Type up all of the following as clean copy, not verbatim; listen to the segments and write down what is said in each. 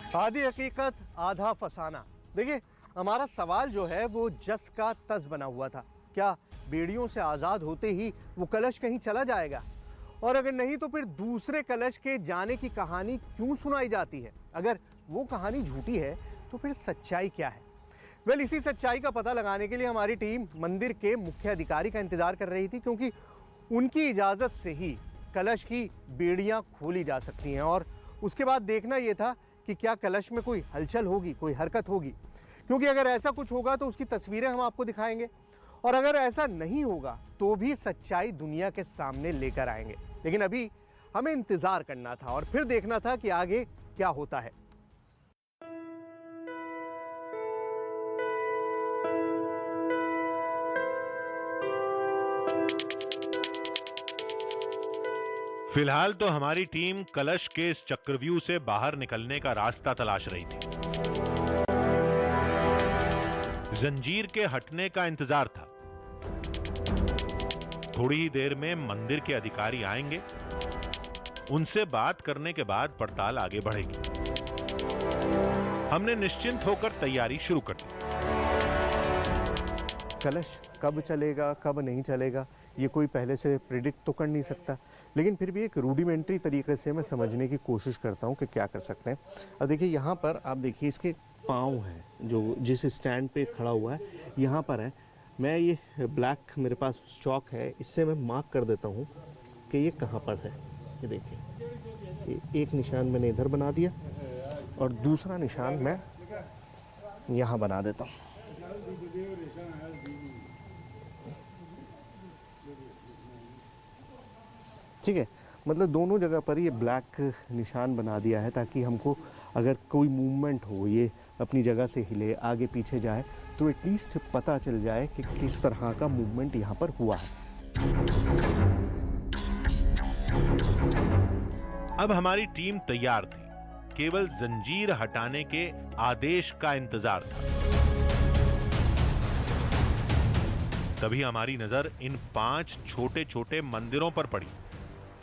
आधी हकीकत आधा फसाना। देखिए, हमारा सवाल जो है वो जस का तस बना हुआ था। क्या बेड़ियों से आजाद होते ही वो कलश कहीं चला जाएगा? और अगर नहीं तो फिर दूसरे कलश के जाने की कहानी क्यों सुनाई जाती है? अगर वो कहानी झूठी है तो फिर सच्चाई क्या है? वेल, इसी सच्चाई का पता लगाने के लिए हमारी टीम मंदिर के मुख्य अधिकारी का इंतजार कर रही थी, क्योंकि उनकी इजाजत से ही कलश की बेड़ियां खोली जा सकती हैं। और उसके बाद देखना यह था कि क्या कलश में कोई हलचल होगी, कोई हरकत होगी, क्योंकि अगर ऐसा कुछ होगा तो उसकी तस्वीरें हम आपको दिखाएंगे, और अगर ऐसा नहीं होगा तो भी सच्चाई दुनिया के सामने लेकर आएंगे। लेकिन अभी हमें इंतजार करना था और फिर देखना था कि आगे क्या होता है। फिलहाल तो हमारी टीम कलश के इस चक्रव्यूह से बाहर निकलने का रास्ता तलाश रही थी। जंजीर के हटने का इंतजार था। थोड़ी ही देर में मंदिर के अधिकारी आएंगे, उनसे बात करने के बाद पड़ताल आगे बढ़ेगी। हमने निश्चिंत होकर तैयारी शुरू कर दी। कलश कब चलेगा, कब नहीं चलेगा, ये कोई पहले से प्रिडिक्ट तो कर नहीं सकता, लेकिन फिर भी एक रूडिमेंट्री तरीके से मैं समझने की कोशिश करता हूँ कि क्या कर सकते हैं। अब देखिए, यहाँ पर आप देखिए, इसके पाँव हैं जो जिस स्टैंड पे खड़ा हुआ है, यहाँ पर है। मैं ये ब्लैक मेरे पास चौक है, इससे मैं मार्क कर देता हूँ कि ये कहाँ पर है। ये देखिए, एक निशान मैंने इधर बना दिया और दूसरा निशान मैं यहाँ बना देता हूँ। ठीक है, मतलब दोनों जगह पर ये ब्लैक निशान बना दिया है, ताकि हमको अगर कोई मूवमेंट हो, ये अपनी जगह से हिले, आगे पीछे जाए, तो एटलीस्ट पता चल जाए कि किस तरह का मूवमेंट यहाँ पर हुआ है। अब हमारी टीम तैयार थी, केवल जंजीर हटाने के आदेश का इंतजार था। तभी हमारी नजर इन 5 छोटे छोटे मंदिरों पर पड़ी।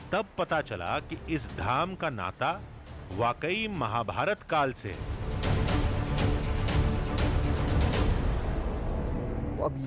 तब पता चला कि इस धाम का नाता वाकई महाभारत काल से है। अब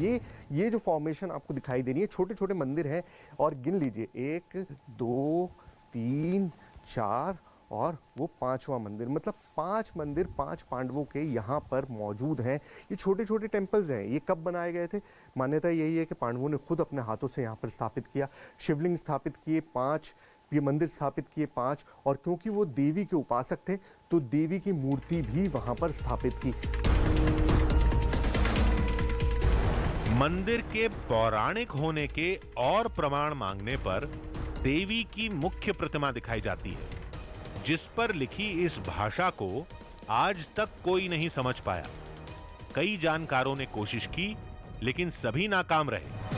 ये जो फॉर्मेशन आपको दिखाई दे रही है, छोटे छोटे मंदिर हैं, और गिन लीजिए, 1 2 3 4 और वो 5वां मंदिर, मतलब 5 मंदिर 5 पांडवों के यहाँ पर मौजूद हैं। ये छोटे छोटे टेम्पल्स हैं। ये कब बनाए गए थे? मान्यता यही है कि पांडवों ने खुद अपने हाथों से यहाँ पर स्थापित किया। शिवलिंग स्थापित किए 5, ये मंदिर स्थापित किए 5, और क्योंकि वो देवी के उपासक थे तो देवी की मूर्ति भी वहाँ पर स्थापित की। मंदिर के पौराणिक होने के और प्रमाण मांगने पर देवी की मुख्य प्रतिमा दिखाई जाती है, जिस पर लिखी इस भाषा को आज तक कोई नहीं समझ पाया। कई जानकारों ने कोशिश की, लेकिन सभी नाकाम रहे।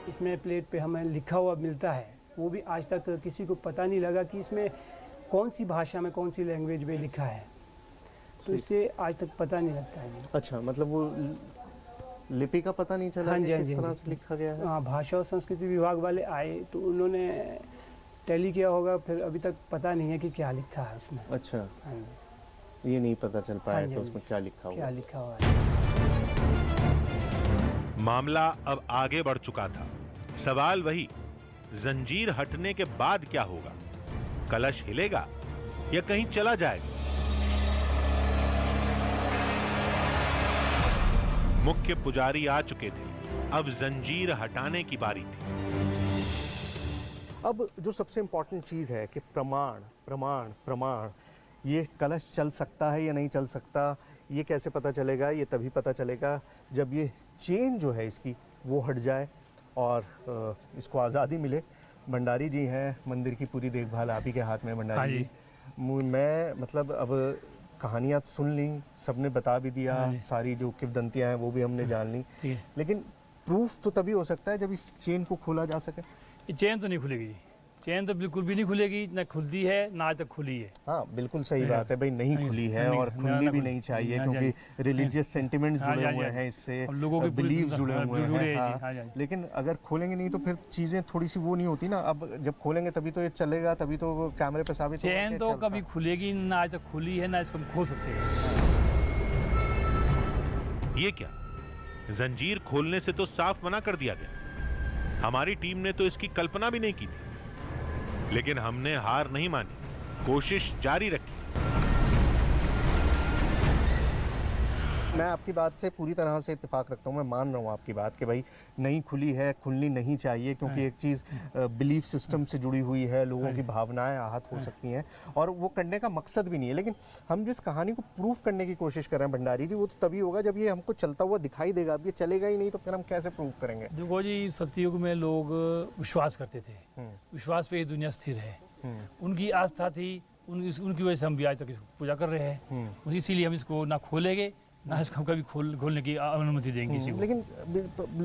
इसमें प्लेट पे हमें लिखा हुआ मिलता है, वो भी आज तक किसी को पता नहीं लगा कि इसमें कौन सी भाषा में, कौन सी लैंग्वेज में लिखा है, तो इससे आज तक पता नहीं लगता है। अच्छा, मतलब वो लिपि का पता नहीं चला? हाँ जी, हाँ किस जी, तरह से लिखा गया है? हाँ, भाषा और संस्कृति विभाग वाले आए तो उन्होंने टैली किया होगा, फिर अभी तक पता नहीं है कि क्या लिखा है उसमें। अच्छा, हाँ जी, ये नहीं पता चल पाया हाँ जी, तो उसमें क्या लिखा क्या हुआ? लिखा हुआ है। मामला अब आगे बढ़ चुका था। सवाल वही, जंजीर हटने के बाद क्या होगा? कलश हिलेगा या कहीं चला जाएगा? मुख्य पुजारी आ चुके थे, अब जंजीर हटाने की बारी थी। अब जो सबसे इंपॉर्टेंट चीज़ है कि प्रमाण प्रमाण प्रमाण, ये कलश चल सकता है या नहीं चल सकता, ये कैसे पता चलेगा? ये तभी पता चलेगा जब ये चेन जो है इसकी वो हट जाए और इसको आज़ादी मिले। भंडारी जी हैं, मंदिर की पूरी देखभाल आप ही के हाथ में भंडारी जी। मैं मतलब अब कहानियाँ सुन ली, सबने बता भी दिया, सारी जो किंवदंतियाँ हैं वो भी हमने जान ली, लेकिन प्रूफ तो तभी हो सकता है जब इस चेन को खोला जा सके। ये चेन तो नहीं खुलेगी जी। चैन तो बिल्कुल भी नहीं खुलेगी, ना खुलती है ना आज तक खुली है। हाँ बिल्कुल सही बात है भाई, नहीं खुली है और खुलनी भी नहीं चाहिए क्योंकि रिलीजियस सेंटिमेंट्स हाँ, जुड़े हाँ, हुए हाँ, हैं इससे, और लोगों के बिलीव जुड़े हुए जुड़े हैं। हैं, हाँ, हाँ, हाँ। लेकिन अगर खोलेंगे नहीं तो फिर चीज़ें थोड़ी सी वो नहीं होती ना। अब जब खोलेंगे तभी तो ये चलेगा, तभी तो वो कैमरे पे साबित होगा चैन कि तो चलता कभी है। खुलेगी ना आज तक खुली है, ना इसको हम खोल सकते हैं। ये क्या, जंजीर खोलने से तो साफ मना कर दिया गया। हमारी टीम ने तो इसकी कल्पना भी नहीं की थी, लेकिन हमने हार नहीं मानी, कोशिश जारी रखी। मैं आपकी बात से पूरी तरह से इत्तेफाक रखता हूँ, मैं मान रहा हूँ आपकी बात कि भाई नहीं खुली है, खुलनी नहीं चाहिए क्योंकि एक चीज़ बिलीफ सिस्टम से जुड़ी हुई है, लोगों की भावनाएं आहत हो सकती हैं और वो करने का मकसद भी नहीं है। लेकिन हम जिस कहानी को प्रूफ करने की कोशिश कर रहे हैं भंडारी जी, वो तो तभी होगा जब ये हमको चलता हुआ दिखाई देगा। अब ये चलेगा ही नहीं तो फिर हम कैसे प्रूफ करेंगे? देखो जी, सतयुग में लोग विश्वास करते थे, विश्वास पे ही दुनिया स्थिर है। उनकी आस्था थी, उनकी वजह से हम भी आज तक इसको पूजा कर रहे हैं। इसीलिए हम इसको ना खोलेंगे ना इसको कभी खोलने की अनुमति देंगे किसी को। लेकिन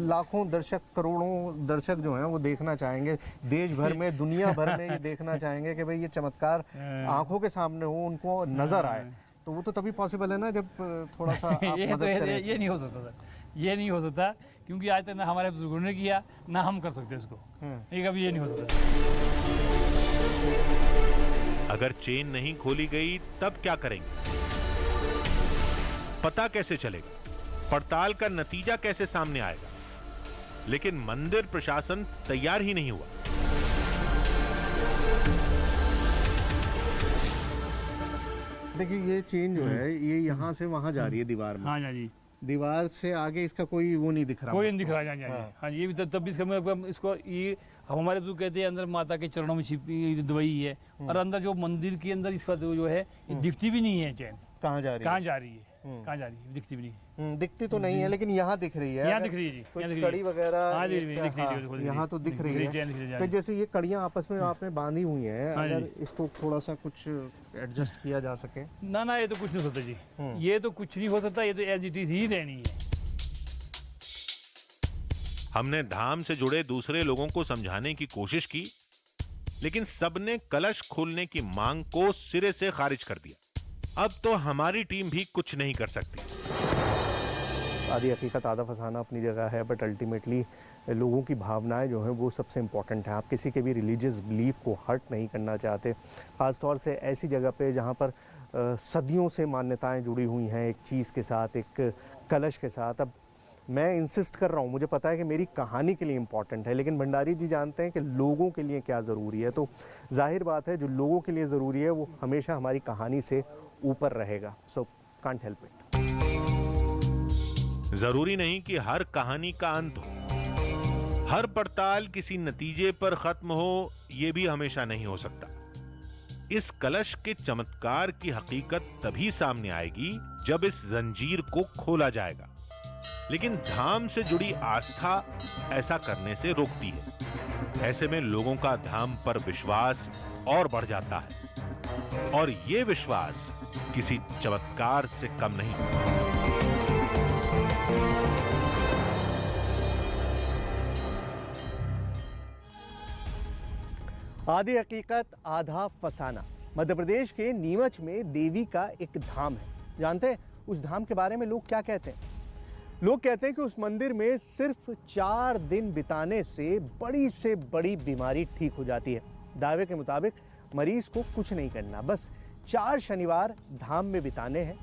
लाखों दर्शक, करोड़ों दर्शक जो हैं वो देखना चाहेंगे, देश भर में, दुनिया भर में ये देखना चाहेंगे कि भाई ये चमत्कार आंखों के सामने हो, उनको नजर आए। तो वो तो तभी पॉसिबल है ना जब थोड़ा सा आप मदद करें। ये नहीं हो सकता सर, ये नहीं हो सकता क्योंकि आज तक ना हमारे बुजुर्गों ने किया ना हम कर सकते इसको। ये कभी ये नहीं हो सकता। अगर चेन नहीं खोली गई तब क्या करेंगे? पता कैसे चलेगा? पड़ताल का नतीजा कैसे सामने आएगा? लेकिन मंदिर प्रशासन तैयार ही नहीं हुआ। देखिए ये चेन जो है ये यहाँ से वहाँ जा रही है दीवार में। हाँ जी, दीवार से आगे इसका कोई वो नहीं दिख रहा। कोई नहीं दिख रहा है। हाँ, ये भी तब भी इसको ये हमारे बुजुर्ग कहते हैं अंदर माता के चरणों में छिपी दवाई है और अंदर जो मंदिर के अंदर इसका जो है ये दिखती भी नहीं है चैन। कहाँ जा रही है? कहाँ जा रही है? कहाँ जा रही है? दिखती भी नहीं। दिखती तो नहीं है लेकिन यहाँ दिख रही है। यहाँ दिख रही है जी, कोई यहाँ दिख रही कड़ी है। वगैरह हाँ जी, दिख रही है। यहाँ तो दिख रही है। तो जैसे ये कड़ियाँ आपस में आपने बांधी हुई हैं, हाँ अगर जी। इसको थोड़ा सा कुछ एडजस्ट किया जा सके। ना ये तो कुछ नहीं हो सकता जी, ये तो कुछ नहीं हो सकता, ये तो एज इट इज ही रहनी है। हमने धाम से जुड़े दूसरे लोगों को समझाने की कोशिश की, लेकिन सबने कलश खोलने की मांग को सिरे से खारिज कर दिया। अब तो हमारी टीम भी कुछ नहीं कर सकती। आधी हकीकत आधा फसाना अपनी जगह है, बट अल्टीमेटली लोगों की भावनाएं जो हैं वो सबसे इम्पॉर्टेंट है। आप किसी के भी रिलीजियस बिलीफ को हर्ट नहीं करना चाहते, ख़ासतौर से ऐसी जगह पे जहाँ पर सदियों से मान्यताएं जुड़ी हुई हैं एक चीज़ के साथ, एक कलश के साथ। अब मैं इंसिस्ट कर रहा हूँ, मुझे पता है कि मेरी कहानी के लिए इम्पॉर्टेंट है, लेकिन भंडारी जी जानते हैं कि लोगों के लिए क्या ज़रूरी है। तो जाहिर बात है जो लोगों के लिए ज़रूरी है वो हमेशा हमारी कहानी से ऊपर रहेगा। So can't help it. जरूरी नहीं कि हर कहानी का अंत हो, हर पड़ताल किसी नतीजे पर खत्म हो, यह भी हमेशा नहीं हो सकता। इस कलश के चमत्कार की हकीकत तभी सामने आएगी जब इस जंजीर को खोला जाएगा, लेकिन धाम से जुड़ी आस्था ऐसा करने से रोकती है। ऐसे में लोगों का धाम पर विश्वास और बढ़ जाता है, और ये विश्वास किसी चमत्कार से कम नहीं। आधी हकीकत आधा फसाना। मध्य प्रदेश के नीमच में देवी का एक धाम है। जानते हैं उस धाम के बारे में लोग क्या कहते हैं? लोग कहते हैं कि उस मंदिर में सिर्फ 4 दिन बिताने से बड़ी बीमारी ठीक हो जाती है। दावे के मुताबिक मरीज को कुछ नहीं करना, बस 4 शनिवार धाम में बिताने हैं,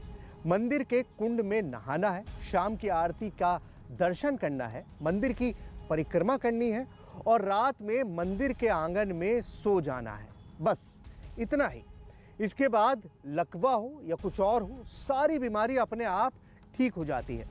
मंदिर के कुंड में नहाना है, शाम की आरती का दर्शन करना है, मंदिर की परिक्रमा करनी है और रात में मंदिर के आंगन में सो जाना है। बस इतना ही। इसके बाद लकवा हो या कुछ और हो, सारी बीमारी अपने आप ठीक हो जाती है।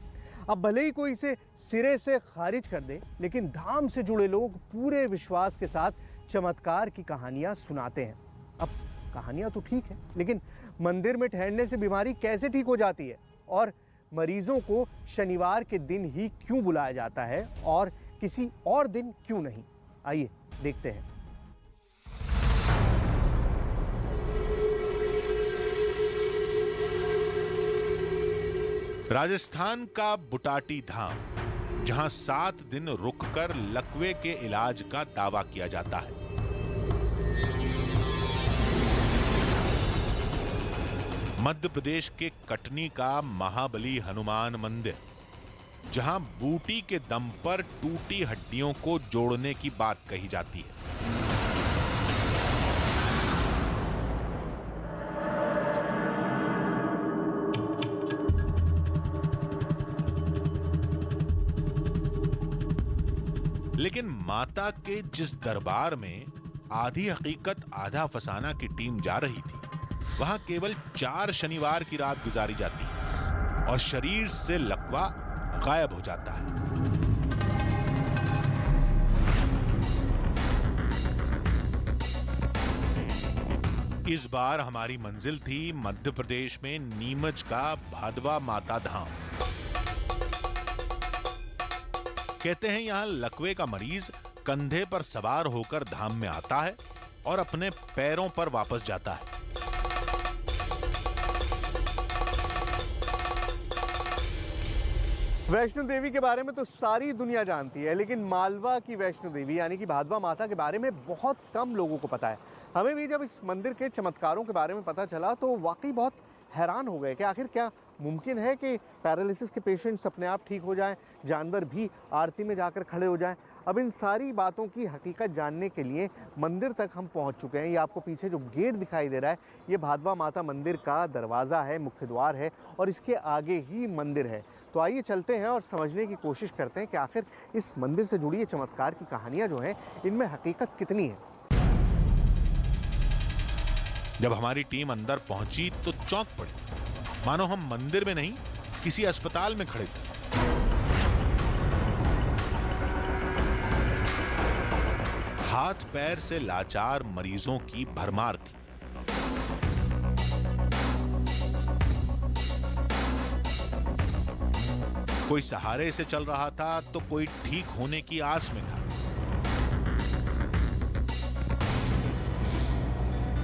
अब भले ही कोई इसे सिरे से खारिज कर दे, लेकिन धाम से जुड़े लोग पूरे विश्वास के साथ चमत्कार की कहानियां सुनाते हैं। अब कहानियां तो ठीक है, लेकिन मंदिर में ठहरने से बीमारी कैसे ठीक हो जाती है और मरीजों को शनिवार के दिन ही क्यों बुलाया जाता है और किसी और दिन क्यों नहीं? आइए देखते हैं। राजस्थान का बुटाटी धाम, जहां 7 दिन रुककर लकवे के इलाज का दावा किया जाता है। मध्य प्रदेश के कटनी का महाबली हनुमान मंदिर, जहां बूटी के दम पर टूटी हड्डियों को जोड़ने की बात कही जाती है। लेकिन माता के जिस दरबार में आधी हकीकत आधा फसाना की टीम जा रही थी, वहां केवल 4 शनिवार की रात गुजारी जाती है और शरीर से लकवा गायब हो जाता है। इस बार हमारी मंजिल थी मध्य प्रदेश में नीमच का भादवा माता धाम। कहते हैं यहां लकवे का मरीज कंधे पर सवार होकर धाम में आता है और अपने पैरों पर वापस जाता है। वैष्णो देवी के बारे में तो सारी दुनिया जानती है, लेकिन मालवा की वैष्णो देवी यानी कि भादवा माता के बारे में बहुत कम लोगों को पता है। हमें भी जब इस मंदिर के चमत्कारों के बारे में पता चला तो वाकई बहुत हैरान हो गए कि आखिर क्या मुमकिन है कि पैरालिसिस के पेशेंट्स अपने आप ठीक हो जाएं, जानवर भी आरती में जाकर खड़े हो जाएं। अब इन सारी बातों की हकीकत जानने के लिए मंदिर तक हम पहुंच चुके हैं। ये आपको पीछे जो गेट दिखाई दे रहा है, ये भादवा माता मंदिर का दरवाज़ा है, मुख्य द्वार है और इसके आगे ही मंदिर है। तो आइए चलते हैं और समझने की कोशिश करते हैं कि आखिर इस मंदिर से जुड़ी ये चमत्कार की कहानियाँ जो हैं, इनमें हकीकत कितनी है। जब हमारी टीम अंदर पहुंची तो चौंक पड़े, मानो हम मंदिर में नहीं किसी अस्पताल में खड़े थे। हाथ पैर से लाचार मरीजों की भरमार थी। कोई सहारे से चल रहा था तो कोई ठीक होने की आस में था।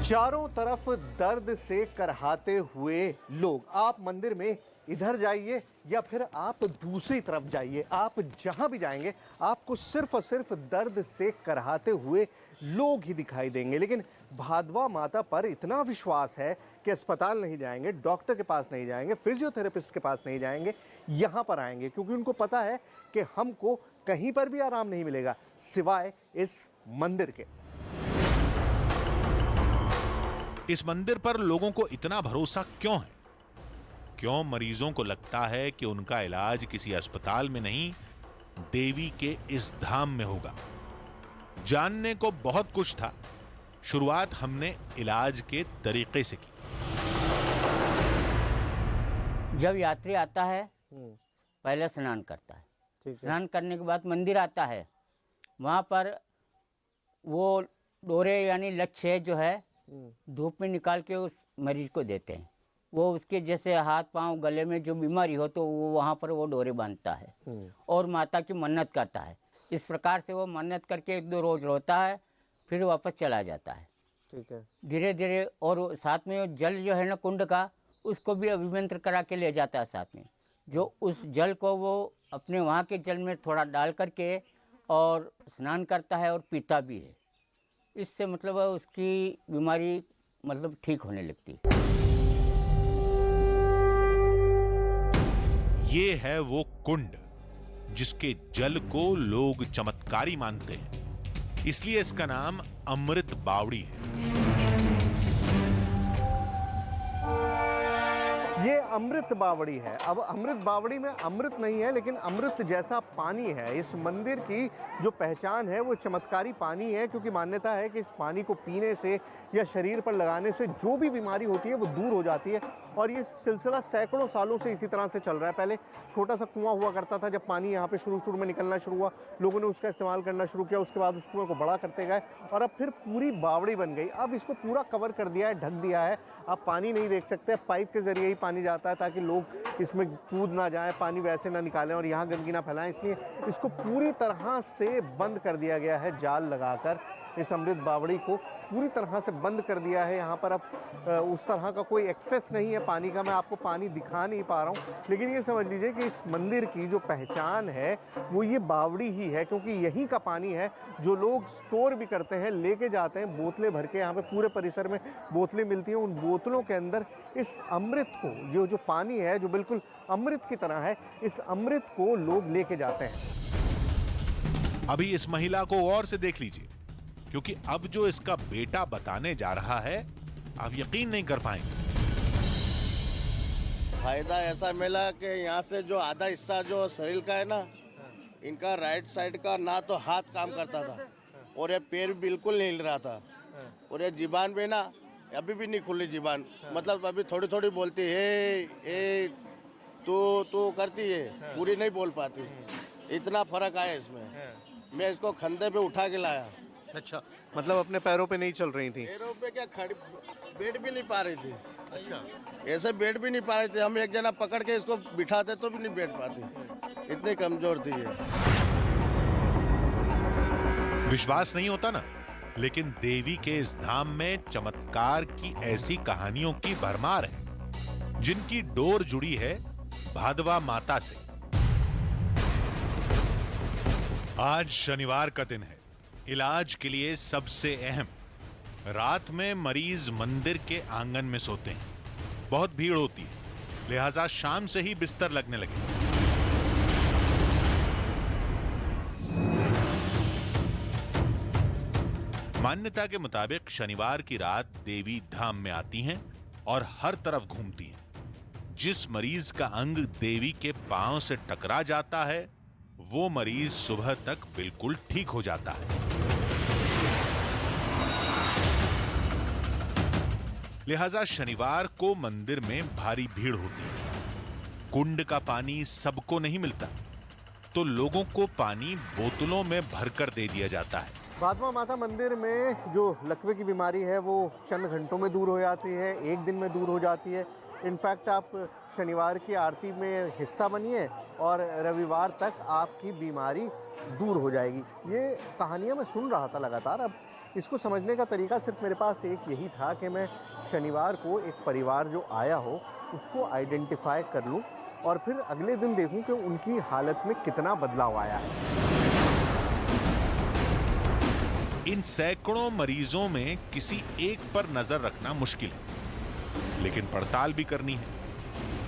चारों तरफ दर्द से करहाते हुए लोग। आप मंदिर में इधर जाइए या फिर आप दूसरी तरफ जाइए, आप जहां भी जाएंगे आपको सिर्फ और सिर्फ दर्द से करहाते हुए लोग ही दिखाई देंगे। लेकिन भादवा माता पर इतना विश्वास है कि अस्पताल नहीं जाएंगे, डॉक्टर के पास नहीं जाएंगे, फिजियोथेरेपिस्ट के पास नहीं जाएंगे, यहां पर आएंगे क्योंकि उनको पता है कि हमको कहीं पर भी आराम नहीं मिलेगा सिवाय इस मंदिर के। इस मंदिर पर लोगों को इतना भरोसा क्यों है? क्यों मरीजों को लगता है कि उनका इलाज किसी अस्पताल में नहीं, देवी के इस धाम में होगा? जानने को बहुत कुछ था। शुरुआत हमने इलाज के तरीके से की। जब यात्री आता है पहले स्नान करता है, स्नान करने के बाद मंदिर आता है। वहाँ पर वो डोरे यानी लच्छे जो है धूप में निकाल के उस मरीज को देते हैं। वो उसके जैसे हाथ पांव गले में जो बीमारी हो तो वो वहाँ पर वो डोरे बांधता है और माता की मन्नत करता है। इस प्रकार से वो मन्नत करके 1-2 रोज रोता है, फिर वापस चला जाता है। ठीक है। धीरे धीरे और साथ में वो जल जो है ना कुंड का, उसको भी अभिमंत्र करा के ले जाता है साथ में। जो उस जल को वो अपने वहाँ के जल में थोड़ा डाल करके और स्नान करता है और पीता भी है। इससे मतलब उसकी बीमारी मतलब ठीक होने लगती है। ये है वो कुंड जिसके जल को लोग चमत्कारी मानते हैं, इसलिए इसका नाम अमृत बावड़ी है। ये अमृत बावड़ी है। अब अमृत बावड़ी में अमृत नहीं है लेकिन अमृत जैसा पानी है। इस मंदिर की जो पहचान है वो चमत्कारी पानी है, क्योंकि मान्यता है कि इस पानी को पीने से या शरीर पर लगाने से जो भी बीमारी होती है वो दूर हो जाती है। और ये सिलसिला सैकड़ों सालों से इसी तरह से चल रहा है। पहले छोटा सा कुआं हुआ करता था, जब पानी यहाँ पे शुरू में निकलना शुरू हुआ, लोगों ने उसका इस्तेमाल करना शुरू किया। उसके बाद उस कुएं को बड़ा करते गए और अब फिर पूरी बावड़ी बन गई। अब इसको पूरा कवर कर दिया है, ढक दिया है। आप पानी नहीं देख सकते, पाइप के जरिए ही पानी जाता है ताकि लोग इसमें कूद ना जाएं, पानी वैसे ना निकालें और यहाँ गंदगी ना फैलाएं। इसलिए इसको पूरी तरह से बंद कर दिया गया है जाल लगाकर। इस अमृत बावड़ी को पूरी तरह से बंद कर दिया है। यहाँ पर अब उस तरह का कोई एक्सेस नहीं है पानी का। मैं आपको पानी दिखा नहीं पा रहा हूँ, लेकिन ये समझ लीजिए कि इस मंदिर की जो पहचान है वो ये बावड़ी ही है, क्योंकि यहीं का पानी है जो लोग स्टोर भी करते हैं, लेके जाते हैं बोतलें भर के। यहाँ पे पूरे परिसर में बोतलें मिलती हैं, उन बोतलों के अंदर इस अमृत को, जो पानी है जो बिल्कुल अमृत की तरह है, इस अमृत को लोग लेके जाते हैं। अभी इस महिला को और से देख लीजिए, क्योंकि अब जो इसका बेटा बताने जा रहा है आप यकीन नहीं कर पाएंगे। फायदा ऐसा मिला कि यहाँ से जो आधा हिस्सा जो शरीर का है ना, इनका राइट साइड का ना तो हाथ काम करता था और ये पैर बिल्कुल नहीं हिल रहा था, और ये जीबान भी ना अभी भी नहीं खुली जीबान, मतलब अभी थोड़ी थोड़ी बोलती है, तो करती है, पूरी नहीं बोल पाती। इतना फर्क आया इसमें। मैं इसको खंधे पे उठा के लाया। अच्छा, मतलब अपने पैरों पे नहीं चल रही थी? पैरों पे क्या, खड़ी बैठ भी नहीं पा रही थी। अच्छा, ऐसे बैठ भी नहीं पा रहे थे। हम एक जना पकड़ के इसको बिठाते तो भी नहीं बैठ पाती, इतनी कमजोर थी ये। विश्वास नहीं होता ना, लेकिन देवी के इस धाम में चमत्कार की ऐसी कहानियों की भरमार है, जिनकी डोर जुड़ी है भादवा माता से। आज शनिवार का दिन है, इलाज के लिए सबसे अहम। रात में मरीज मंदिर के आंगन में सोते हैं, बहुत भीड़ होती है, लिहाजा शाम से ही बिस्तर लगने लगे। मान्यता के मुताबिक शनिवार की रात देवी धाम में आती हैं और हर तरफ घूमती हैं। जिस मरीज का अंग देवी के पांव से टकरा जाता है, वो मरीज सुबह तक बिल्कुल ठीक हो जाता है। लिहाजा शनिवार को मंदिर में भारी भीड़ होती है। कुंड का पानी सबको नहीं मिलता, तो लोगों को पानी बोतलों में भरकर दे दिया जाता है। भादवा माता मंदिर में जो लकवे की बीमारी है वो चंद घंटों में दूर हो जाती है, एक दिन में दूर हो जाती है। इनफैक्ट आप शनिवार की आरती में हिस्सा बनिए और रविवार तक आपकी बीमारी दूर हो जाएगी। ये कहानियाँ मैं सुन रहा था लगातार। अब इसको समझने का तरीका सिर्फ मेरे पास एक यही था कि मैं शनिवार को एक परिवार जो आया हो उसको आइडेंटिफाई कर लूं और फिर अगले दिन देखूं कि उनकी हालत में कितना बदलाव आया है। इन सैकड़ों मरीजों में किसी एक पर नजर रखना मुश्किल है, लेकिन पड़ताल भी करनी है।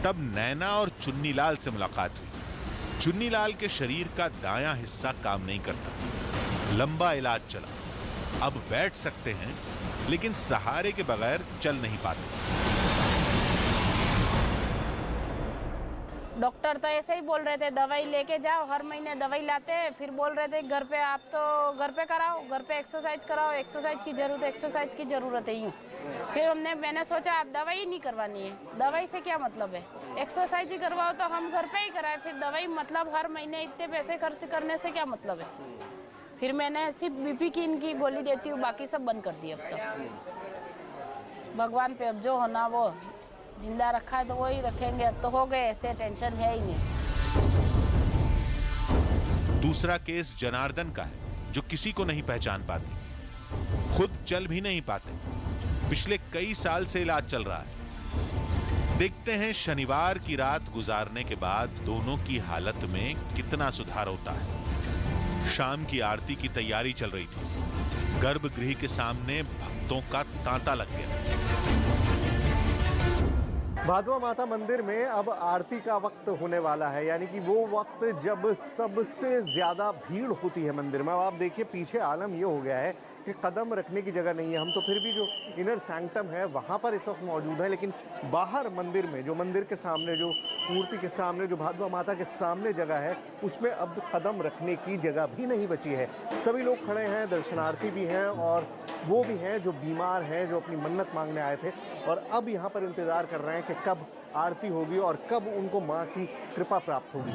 तब नैना और चुन्नीलाल से मुलाकात हुई। चुन्नीलाल के शरीर का दायां हिस्सा काम नहीं करता। लंबा इलाज चला, अब बैठ सकते हैं, लेकिन सहारे के बगैर चल नहीं पाते। डॉक्टर तो ऐसे ही बोल रहे थे, दवाई लेके जाओ, हर महीने दवाई लाते हैं। फिर बोल रहे थे घर पे, आप तो घर पे कराओ, घर पे एक्सरसाइज कराओ, एक्सरसाइज की जरूरत है यूँ। फिर मैंने सोचा आप दवाई नहीं करवानी है, दवाई से क्या मतलब है, एक्सरसाइज ही करवाओ तो हम घर पे ही कराए। फिर दवाई मतलब हर महीने इतने पैसे खर्च करने से क्या मतलब है। फिर मैंने सिर्फ बीपी की इनकी गोली देती हूँ, बाकी सब बंद कर दिया। अब तो भगवान पे अब जो होना वो, जिंदा रखा है तो वो ही रखेंगे। अब तो हो गए, ऐसे टेंशन है ही नहीं। दूसरा केस जनार्दन का है, जो किसी को नहीं पहचान पाते, खुद चल भी नहीं पाते। पिछले कई साल से इलाज चल रहा है। देखते हैं शनिवार की रात गुजारने के बाद दोनों की हालत में कितना सुधार होता है। शाम की आरती की तैयारी चल रही थी। गर्भगृह के सामने भक्तों का तांता लग गया। भादवा माता मंदिर में अब आरती का वक्त होने वाला है, यानी कि वो वक्त जब सबसे ज़्यादा भीड़ होती है मंदिर में। अब आप देखिए पीछे आलम ये हो गया है कि कदम रखने की जगह नहीं है। हम तो फिर भी जो इनर सैंक्टम है वहाँ पर इस वक्त मौजूद है, लेकिन बाहर मंदिर में, जो मंदिर के सामने, जो मूर्ति के सामने, जो भादवा माता के सामने जगह है, उसमें अब कदम रखने की जगह भी नहीं बची है। सभी लोग खड़े हैं, दर्शनार्थी भी हैं और वो भी हैं जो बीमार हैं, जो अपनी मन्नत मांगने आए थे और अब यहाँ पर इंतज़ार कर रहे हैं कि कब आरती होगी और कब उनको माँ की कृपा प्राप्त होगी।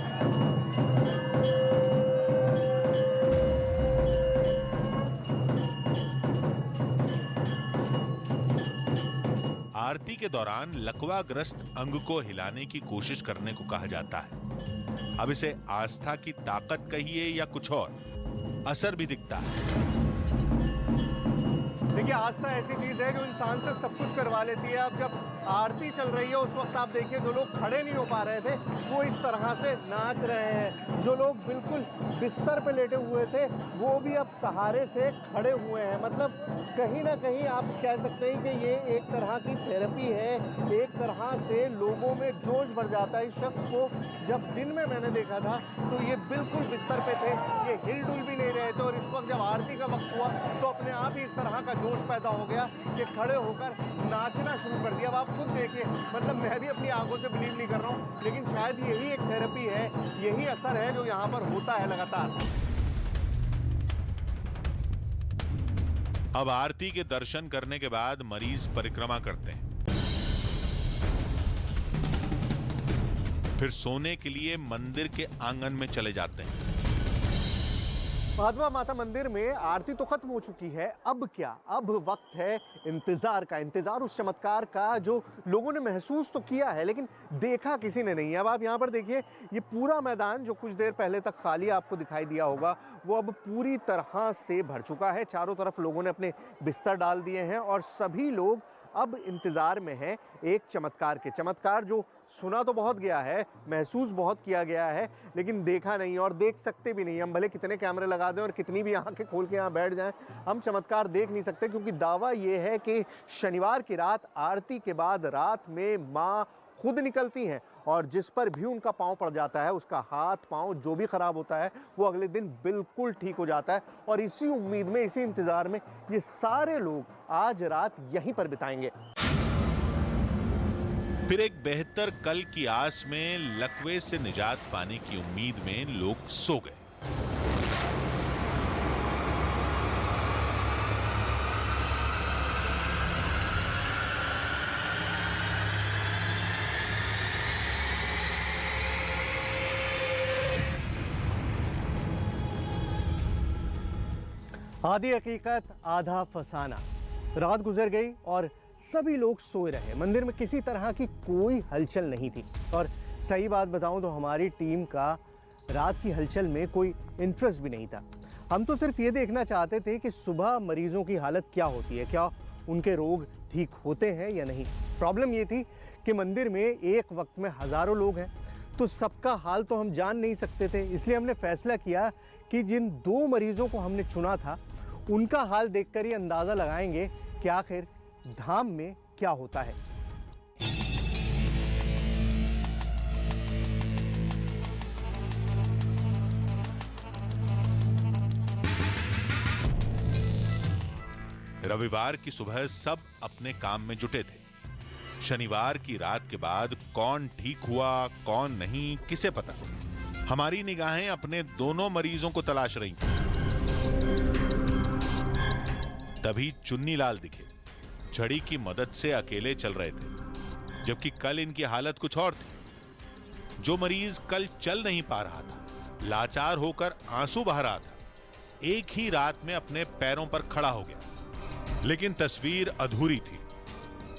आरती के दौरान लकवाग्रस्त अंग को हिलाने की कोशिश करने को कहा जाता है। अब इसे आस्था की ताकत कहिए या कुछ और, असर भी दिखता है। देखिए आस्था ऐसी चीज़ है जो इंसान से सब कुछ करवा लेती है। अब जब आरती चल रही है उस वक्त आप देखिए जो लोग खड़े नहीं हो पा रहे थे वो इस तरह से नाच रहे हैं। जो लोग बिल्कुल बिस्तर पे लेटे हुए थे वो भी अब सहारे से खड़े हुए हैं। मतलब कहीं ना कहीं आप कह सकते हैं कि ये एक तरह की थेरेपी है। एक तरह से लोगों में जोश भर जाता है। इस शख्स को जब दिन में मैंने देखा था तो ये बिल्कुल बिस्तर पे थे, ये हिल डुल भी नहीं रहे थे, और इस वक्त जब आरती का वक्त हुआ तो अपने आप ही इस तरह का जोश पैदा हो गया कि खड़े होकर नाचना शुरू कर दिया। अब आप खुद देखिए, मतलब मैं भी अपनी आंखों से बिलीव नहीं कर रहा हूँ, लेकिन शायद यही एक थेरेपी है, यही असर है जो यहाँ पर होता है लगातार। अब आरती के दर्शन करने के बाद मरीज परिक्रमा करते हैं, फिर सोने के लिए मंदिर के आंगन में चले जाते हैं। माधवा माता मंदिर में आरती तो खत्म हो चुकी है। अब क्या? अब वक्त है इंतजार का, इंतजार उस चमत्कार का जो लोगों ने महसूस तो किया है लेकिन देखा किसी ने नहीं। अब आप यहाँ पर देखिए, ये पूरा मैदान जो कुछ देर पहले तक खाली आपको दिखाई दिया होगा वो अब पूरी तरह से भर चुका है। चारों तरफ लोगों ने अपने बिस्तर डाल दिए हैं और सभी लोग अब इंतजार में हैं एक चमत्कार के। चमत्कार जो सुना तो बहुत गया है, महसूस बहुत किया गया है, लेकिन देखा नहीं और देख सकते भी नहीं। हम भले कितने कैमरे लगा दें और कितनी भी आंखें खोल के यहाँ बैठ जाएं, हम चमत्कार देख नहीं सकते, क्योंकि दावा ये है कि शनिवार की रात आरती के बाद रात में माँ खुद निकलती हैं और जिस पर भी उनका पाँव पड़ जाता है उसका हाथ पाँव जो भी खराब होता है वो अगले दिन बिल्कुल ठीक हो जाता है। और इसी उम्मीद में, इसी इंतजार में ये सारे लोग आज रात यहीं पर बिताएंगे। फिर एक बेहतर कल की आस में लकवे से निजात पाने की उम्मीद में लोग सो गए। आधी हकीकत आधा फसाना। रात गुजर गई और सभी लोग सोए रहे। मंदिर में किसी तरह की कोई हलचल नहीं थी। और सही बात बताऊं तो हमारी टीम का रात की हलचल में कोई इंटरेस्ट भी नहीं था। हम तो सिर्फ ये देखना चाहते थे कि सुबह मरीजों की हालत क्या होती है, क्या उनके रोग ठीक होते हैं या नहीं। प्रॉब्लम ये थी कि मंदिर में एक वक्त में हज़ारों लोग हैं, तो सबका हाल तो हम जान नहीं सकते थे। इसलिए हमने फैसला किया कि जिन 2 मरीजों को हमने चुना था उनका हाल देखकर ही अंदाज़ा लगाएंगे कि आखिर धाम में क्या होता है। रविवार की सुबह सब अपने काम में जुटे थे। शनिवार की रात के बाद कौन ठीक हुआ कौन नहीं किसे पता। हमारी निगाहें अपने दोनों मरीजों को तलाश रही थी। तभी चुन्नी लाल दिखे। छड़ी की मदद से अकेले चल रहे थे, जबकि कल इनकी हालत कुछ और थी। जो मरीज कल चल नहीं पा रहा था, लाचार होकर आंसू बहा रहा था, एक ही रात में अपने पैरों पर खड़ा हो गया। लेकिन तस्वीर अधूरी थी।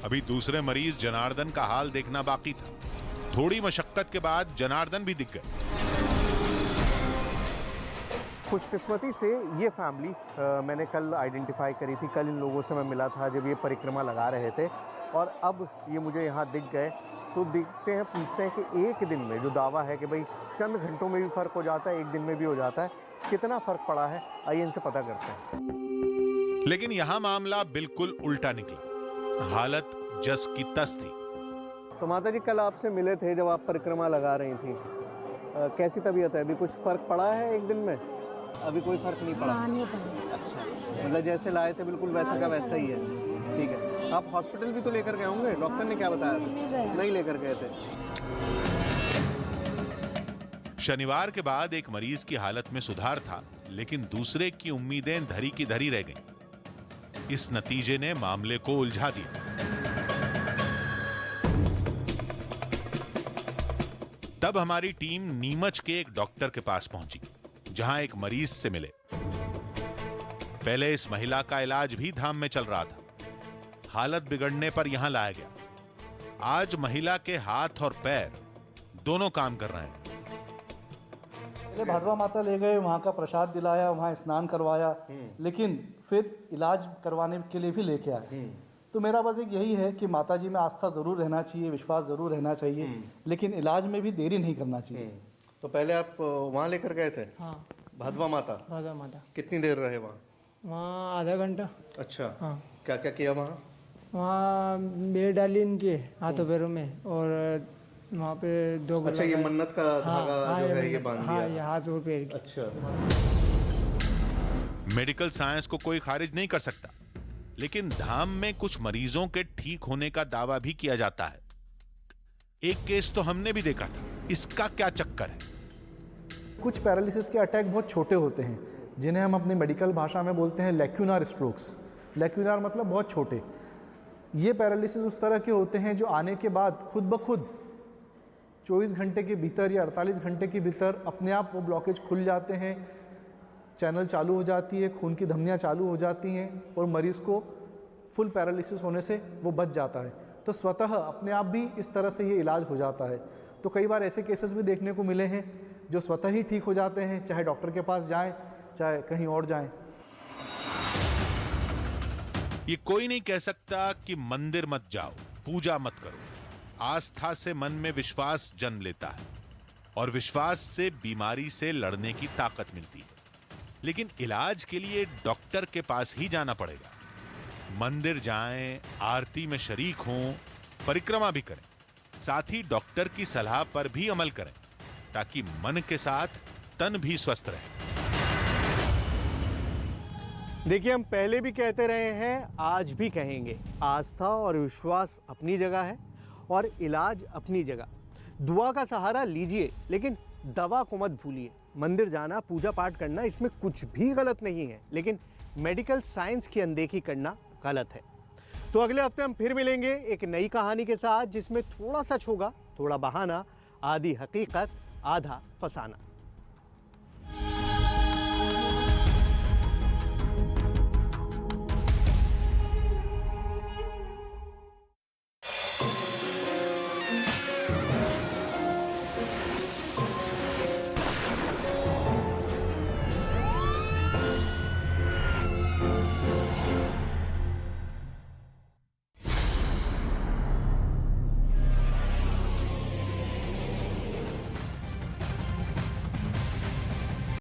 अभी दूसरे मरीज जनार्दन का हाल देखना बाकी था। थोड़ी मशक्कत के बाद जनार्दन भी दिख गए। खुशकिस्मती से ये फैमिली मैंने कल आइडेंटिफाई करी थी। कल इन लोगों से मैं मिला था जब ये परिक्रमा लगा रहे थे, और अब ये मुझे यहाँ दिख गए। तो देखते हैं, पूछते हैं कि एक दिन में जो दावा है कि भाई चंद घंटों में भी फ़र्क हो जाता है, एक दिन में भी हो जाता है, कितना फ़र्क पड़ा है, आइए इनसे पता करते हैं। लेकिन यहां मामला बिल्कुल उल्टा निकला। हालत जस की तस थी। तो माता जी, कल आपसे मिले थे जब आप परिक्रमा लगा रही थी, कैसी तबीयत है? अभी कुछ फ़र्क पड़ा है एक दिन में? अभी कोई फ़र्क नहीं पड़ा? नहीं पड़ा। अच्छा, मतलब जैसे लाए थे बिल्कुल वैसा का वैसा ही है। ठीक है। आप हॉस्पिटल भी तो लेकर गए होंगे, डॉक्टर ने क्या बताया था? नहीं लेकर गए थे। शनिवार के बाद एक मरीज की हालत में सुधार था, लेकिन दूसरे की उम्मीदें धरी की धरी रह गईं। इस नतीजे ने मामले को उलझा दिया। तब हमारी टीम नीमच के एक डॉक्टर के पास पहुंची, जहां एक मरीज से मिले। पहले इस महिला का इलाज भी धाम में चल रहा था। हालत बिगड़ने पर यहां लाया गया। आज महिला के हाथ और पैर दोनों काम कर रहे हैं। पहले भादवा माता ले गए, वहाँ का प्रसाद दिलाया, वहाँ स्नान करवाया, लेकिन फिर इलाज करवाने के लिए भी लेके आए। तो मेरा बस एक यही है कि माता जी में आस्था ज़रूर रहना चाहिए, विश्वास ज़रूर रहना चाहिए, लेकिन इलाज में भी देरी नहीं करना चाहिए। तो पहले आप वहाँ लेकर गए थे? हाँ, भादवा माता। भादा माता। कितनी देर रहे वहाँ? वहाँ आधा घंटा। अच्छा। हाँ, क्या क्या किया वहाँ? वहाँ बेड डाली इनके हाथों पैरों में और वहाँ पे 2 अच्छा, ये मन्नत का धागा जो है ये बांध दिया? हाँ, ये हाथ और पैर की। अच्छा। मेडिकल साइंस को कोई खारिज नहीं कर सकता, लेकिन धाम में कुछ मरीजों के ठीक होने का दावा भी किया जाता है। एक केस तो हमने भी देखा था, इसका क्या चक्कर है? कुछ पैरालिसिस के अटैक बहुत छोटे होते हैं, जिन्हें हम अपनी मेडिकल भाषा में बोलते हैं लैक्यूनार स्ट्रोक्स। लैक्यूनार मतलब बहुत छोटे। ये पैरालिसिस उस तरह के होते हैं जो आने के बाद खुद ब खुद 24 घंटे के भीतर या 48 घंटे के भीतर अपने आप वो ब्लॉकेज खुल जाते हैं, चैनल चालू हो जाती है, खून की धमनियाँ चालू हो जाती हैं और मरीज़ को फुल पैरालिसिस होने से वो बच जाता है। तो स्वतः अपने आप भी इस तरह से ये इलाज हो जाता है। तो कई बार ऐसे केसेस भी देखने को मिले हैं जो स्वतः ही ठीक हो जाते हैं, चाहे डॉक्टर के पास जाएं, चाहे कहीं और जाएं। ये कोई नहीं कह सकता कि मंदिर मत जाओ, पूजा मत करो। आस्था से मन में विश्वास जन्म लेता है और विश्वास से बीमारी से लड़ने की ताकत मिलती है। लेकिन इलाज के लिए डॉक्टर के पास ही जाना पड़ेगा। मंदिर जाएं, आरती में शरीक हों, परिक्रमा भी करें, साथ ही डॉक्टर की सलाह पर भी अमल करें, ताकि मन के साथ तन भी स्वस्थ रहे। देखिए, हम पहले भी कहते रहे हैं, आज भी कहेंगे, आस्था और विश्वास अपनी जगह है और इलाज अपनी जगह। दुआ का सहारा लीजिए, लेकिन दवा को मत भूलिए। मंदिर जाना, पूजा पाठ करना, इसमें कुछ भी गलत नहीं है, लेकिन मेडिकल साइंस की अनदेखी करना गलत है। तो अगले हफ्ते हम फिर मिलेंगे एक नई कहानी के साथ, जिसमें थोड़ा सच होगा, थोड़ा बहाना, आधी हकीकत, आधा फसाना।